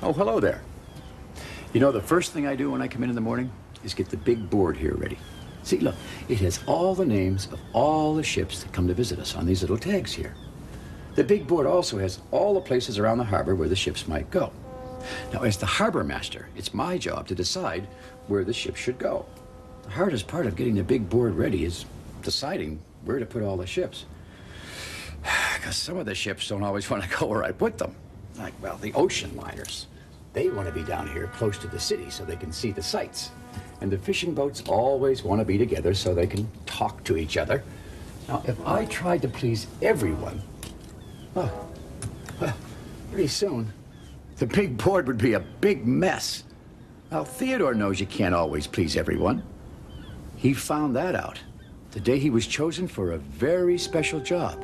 Oh, hello there. You know, the first thing I do when I come in the morning is get the big board here ready. See, look, it has all the names of all the ships that come to visit us on these little tags here. The big board also has all the places around the harbor where the ships might go. Now, as the Harbourmaster, it's my job to decide where the ship should go. The hardest part of getting the big board ready is deciding where to put all the ships. Because some of the ships don't always want to go where I put them. Like, well, the ocean liners. They want to be down here close to the city so they can see the sights. And the fishing boats always want to be together so they can talk to each other. Now, if I tried to please everyone, well, pretty soon, the big board would be a big mess. Now, Theodore knows you can't always please everyone. He found that out the day he was chosen for a very special job.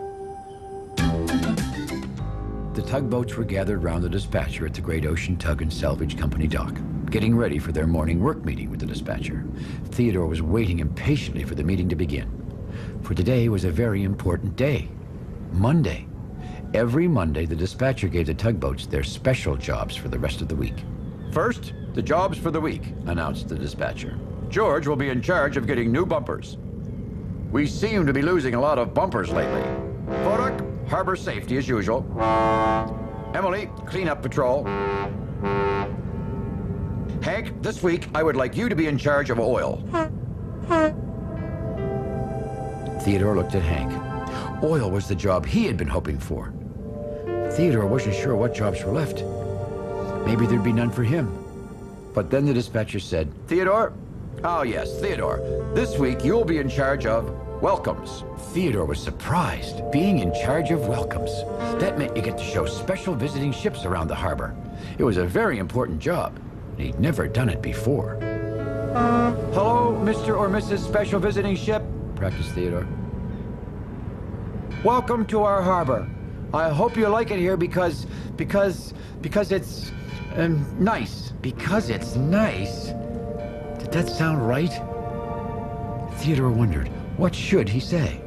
The tugboats were gathered round the dispatcher at the Great Ocean Tug and Salvage Company dock, getting ready for their morning work meeting with the dispatcher. Theodore was waiting impatiently for the meeting to begin. For today was a very important day, Monday. Every Monday, the dispatcher gave the tugboats their special jobs for the rest of the week. First, the jobs for the week, announced the dispatcher. George will be in charge of getting new bumpers. We seem to be losing a lot of bumpers lately. Kodak, harbor safety as usual. Emily, cleanup patrol. Hank, this week I would like you to be in charge of oil. Theodore looked at Hank. Oil was the job he had been hoping for. Theodore wasn't sure what jobs were left. Maybe there'd be none for him. But then the dispatcher said, Theodore? Oh yes, Theodore. This week you'll be in charge of welcomes. Theodore was surprised. Being in charge of welcomes. That meant you get to show special visiting ships around the harbor. It was a very important job. He'd never done it before. Hello, Mr. or Mrs. Special Visiting Ship, practiced Theodore. Welcome to our harbor. I hope you like it here because it's nice. Because it's nice? Did that sound right? Theodore wondered, what should he say?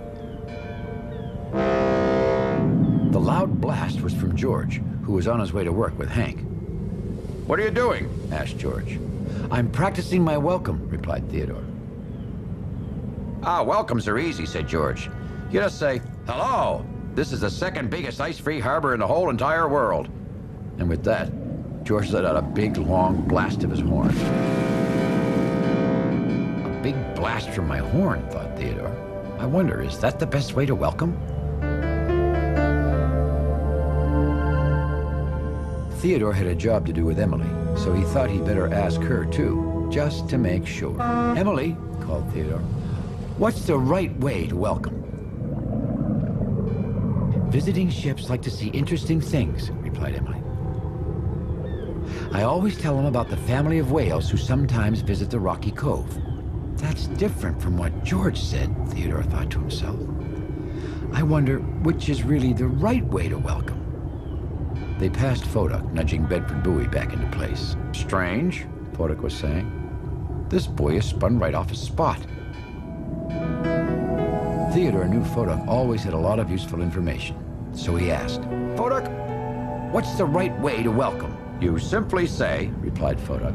The loud blast was from George, who was on his way to work with Hank. What are you doing? Asked George. I'm practicing my welcome, replied Theodore. Ah, welcomes are easy, said George. You just say, hello, this is the second biggest ice-free harbor in the whole entire world. And with that, George let out a big, long blast of his horn. A big blast from my horn, thought Theodore. I wonder, is that the best way to welcome? Theodore had a job to do with Emily, so he thought he'd better ask her too, just to make sure. Emily, called Theodore, what's the right way to welcome? Visiting ships like to see interesting things, replied Emily. I always tell them about the family of whales who sometimes visit the rocky cove. That's different from what George said, Theodore thought to himself. I wonder which is really the right way to welcome. They passed Fodak, nudging Bedford Buoy back into place. Strange, Fodak was saying. This buoy is spun right off his spot. Theodore knew Fodak always had a lot of useful information, so he asked, Fodak, what's the right way to welcome? You simply say, replied Fodak,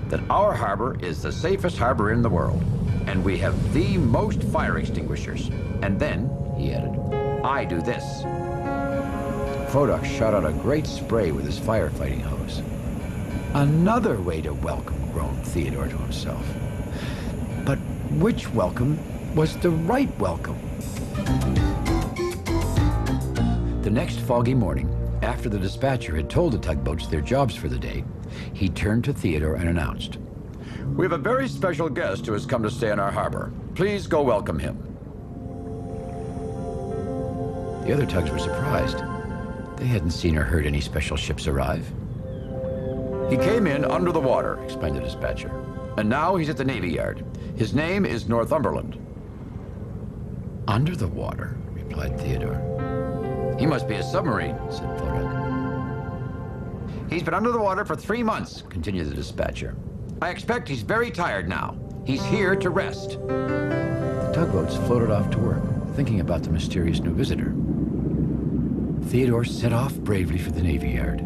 that our harbor is the safest harbor in the world, and we have the most fire extinguishers. And then, he added, I do this. Fodak shot out a great spray with his firefighting hose. Another way to welcome, groaned Theodore to himself. But which welcome was the right welcome? The next foggy morning, after the dispatcher had told the tugboats their jobs for the day, he turned to Theodore and announced, We have a very special guest who has come to stay in our harbor. Please go welcome him. The other tugs were surprised. They hadn't seen or heard any special ships arrive. He came in under the water, explained the dispatcher, and now he's at the Navy Yard. His name is Northumberland. Under the water, replied Theodore. He must be a submarine, said Fodak. He's been under the water for 3 months, continued the dispatcher. I expect he's very tired now. He's here to rest. The tugboats floated off to work, thinking about the mysterious new visitor. Theodore set off bravely for the Navy Yard.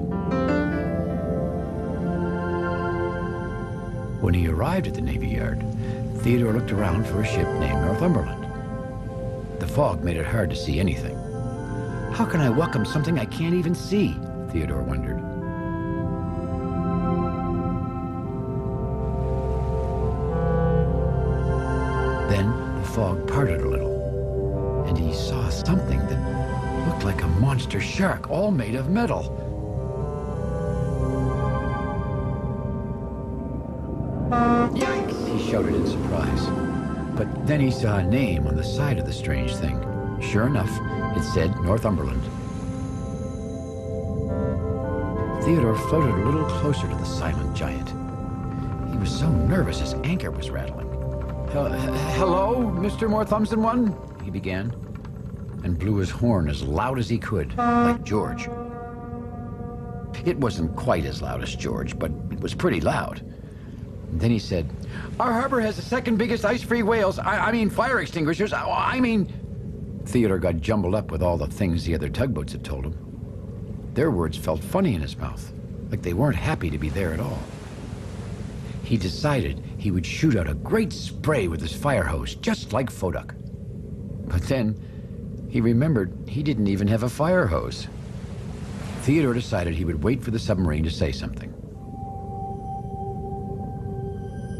When he arrived at the Navy Yard, Theodore looked around for a ship named Northumberland. The fog made it hard to see anything. How can I welcome something I can't even see? Theodore wondered. Then the fog parted a little, and he saw something that looked like a monster shark, all made of metal. Yikes! He shouted in surprise. But then he saw a name on the side of the strange thing. Sure enough, it said Northumberland. Theodore floated a little closer to the silent giant. He was so nervous his anchor was rattling. Hello, Mr. More Thumbs Than One, he began, and blew his horn as loud as he could, like George. It wasn't quite as loud as George, but it was pretty loud. And then he said, "Our harbor has the second biggest ice-free whales. I mean fire extinguishers. Theodore got jumbled up with all the things the other tugboats had told him. Their words felt funny in his mouth, like they weren't happy to be there at all. He decided he would shoot out a great spray with his fire hose, just like Foduck. But then he remembered he didn't even have a fire hose. Theodore decided he would wait for the submarine to say something.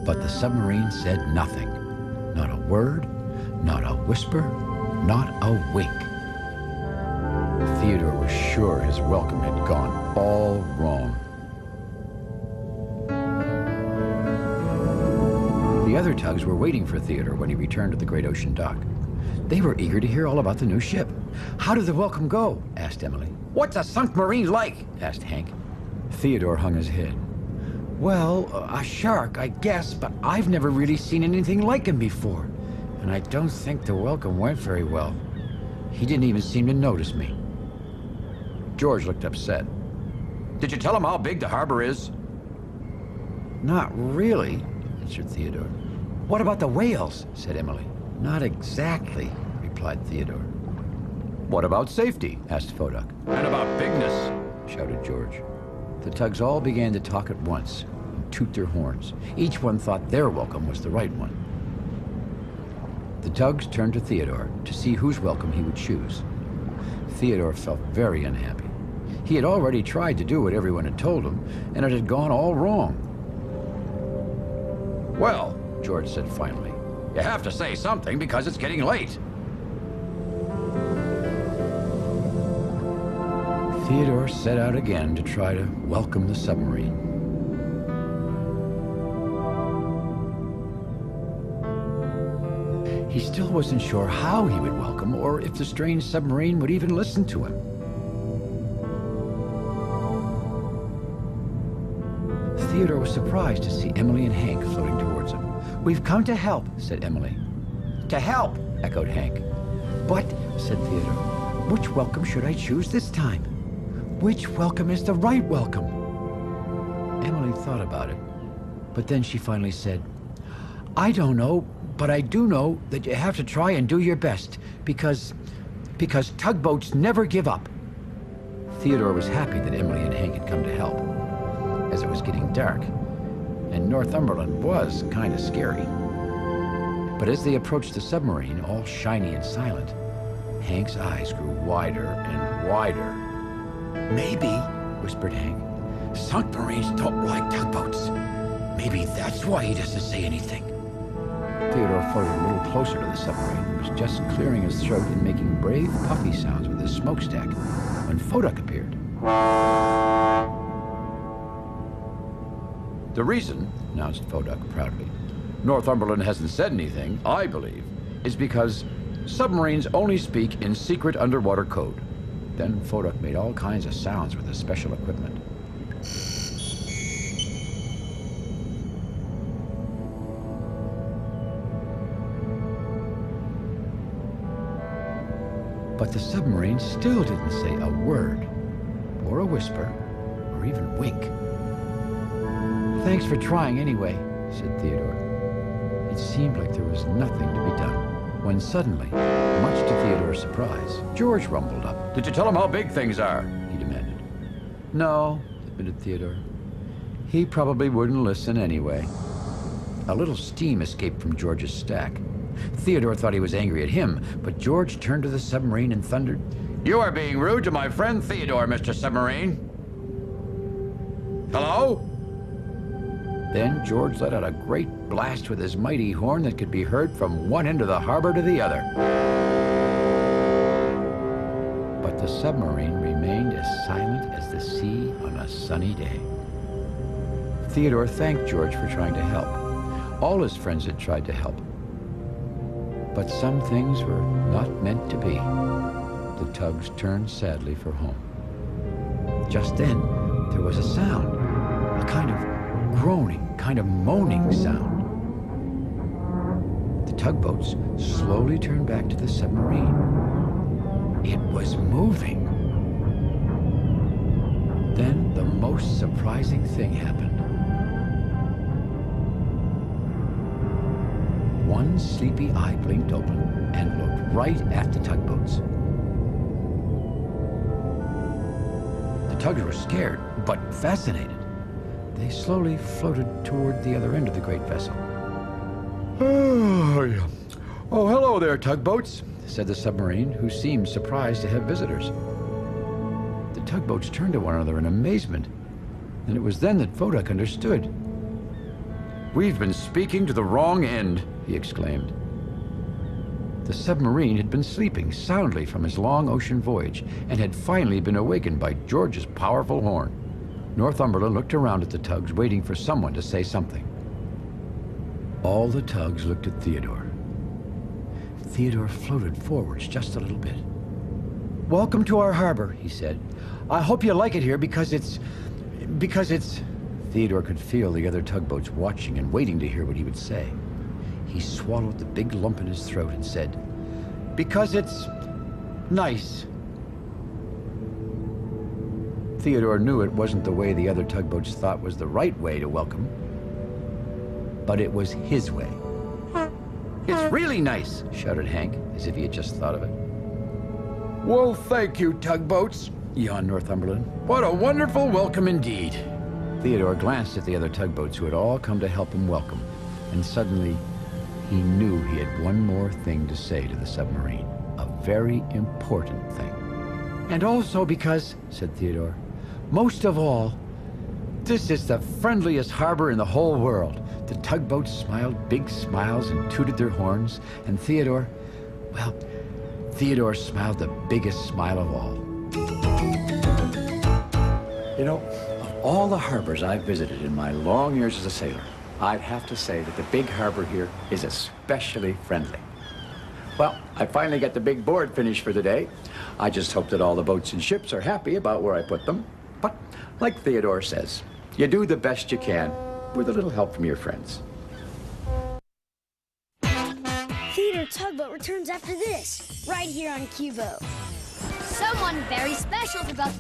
But the submarine said nothing. Not a word, not a whisper, not a wink. Theodore was sure his welcome had gone all wrong. The other tugs were waiting for Theodore when he returned to the great ocean dock. They were eager to hear all about the new ship. "How did the welcome go?" asked Emily. "What's a sunk marine like?" asked Hank. Theodore hung his head. "Well, a shark, I guess, but I've never really seen anything like him before. And I don't think the welcome went very well. He didn't even seem to notice me." George looked upset. "Did you tell him how big the harbor is?" "Not really," answered Theodore. "What about the whales?" said Emily. "Not exactly," replied Theodore. "What about safety?" asked Foduck. "And about bigness?" shouted George. The tugs all began to talk at once and toot their horns. Each one thought their welcome was the right one. The tugs turned to Theodore to see whose welcome he would choose. Theodore felt very unhappy. He had already tried to do what everyone had told him, and it had gone all wrong. "Well," George said finally, "you have to say something because it's getting late." Theodore set out again to try to welcome the submarine. He still wasn't sure how he would welcome or if the strange submarine would even listen to him. Theodore was surprised to see Emily and Hank floating towards him. "We've come to help," said Emily. "To help," echoed Hank. "But," said Theodore, "which welcome should I choose this time? Which welcome is the right welcome?" Emily thought about it, but then she finally said, "I don't know, but I do know that you have to try and do your best, because tugboats never give up." Theodore was happy that Emily and Hank had come to help, as it was getting dark, and Northumberland was kind of scary. But as they approached the submarine, all shiny and silent, Hank's eyes grew wider and wider. "Maybe," whispered Hank, "sunk marines don't like tugboats. Maybe that's why he doesn't say anything." Theodore floated a little closer to the submarine and was just clearing his throat and making brave puffy sounds with his smokestack when Foduck appeared. "The reason," announced Foduck proudly, "Northumberland hasn't said anything, I believe, is because submarines only speak in secret underwater code." Then Foduck made all kinds of sounds with his special equipment. But the submarine still didn't say a word, or a whisper, or even wink. "Thanks for trying anyway," said Theodore. It seemed like there was nothing to be done, when suddenly, much to Theodore's surprise, George rumbled up. "Did you tell him how big things are?" he demanded. "No," admitted Theodore. "He probably wouldn't listen anyway." A little steam escaped from George's stack. Theodore thought he was angry at him, but George turned to the submarine and thundered, "You are being rude to my friend Theodore, Mr. Submarine. Hello?" Then George let out a great blast with his mighty horn that could be heard from one end of the harbor to the other. But the submarine remained as silent as the sea on a sunny day. Theodore thanked George for trying to help. All his friends had tried to help. But some things were not meant to be. The tugs turned sadly for home. Just then, there was a sound, a kind of groaning, kind of moaning sound. The tugboats slowly turned back to the submarine. It was moving. Then the most surprising thing happened. One sleepy eye blinked open and looked right at the tugboats. The tugs were scared, but fascinated. They slowly floated toward the other end of the great vessel. "Oh, hello there, tugboats," said the submarine, who seemed surprised to have visitors. The tugboats turned to one another in amazement, and it was then that Voduk understood. "We've been speaking to the wrong end," he exclaimed. The submarine had been sleeping soundly from his long ocean voyage and had finally been awakened by George's powerful horn. Northumberland looked around at the tugs, waiting for someone to say something. All the tugs looked at Theodore. Theodore floated forwards just a little bit. "Welcome to our harbor," he said. "I hope you like it here because it's... Theodore could feel the other tugboats watching and waiting to hear what he would say. He swallowed the big lump in his throat and said, "Because it's nice." Theodore knew it wasn't the way the other tugboats thought was the right way to welcome, but it was his way. "It's really nice," shouted Hank, as if he had just thought of it. "Well, thank you, tugboats," yawned Northumberland. "What a wonderful welcome indeed." Theodore glanced at the other tugboats who had all come to help him welcome, and suddenly he knew he had one more thing to say to the submarine, a very important thing. "And also because," said Theodore, "most of all, this is the friendliest harbor in the whole world." The tugboats smiled big smiles and tooted their horns, and Theodore smiled the biggest smile of all. You know, of all the harbors I've visited in my long years as a sailor, I'd have to say that the Big Harbor here is especially friendly. Well, I finally got the big board finished for today. I just hope that all the boats and ships are happy about where I put them. But like Theodore says, you do the best you can with a little help from your friends. Theodore Tugboat returns after this, right here on Cubo. Someone very special is about to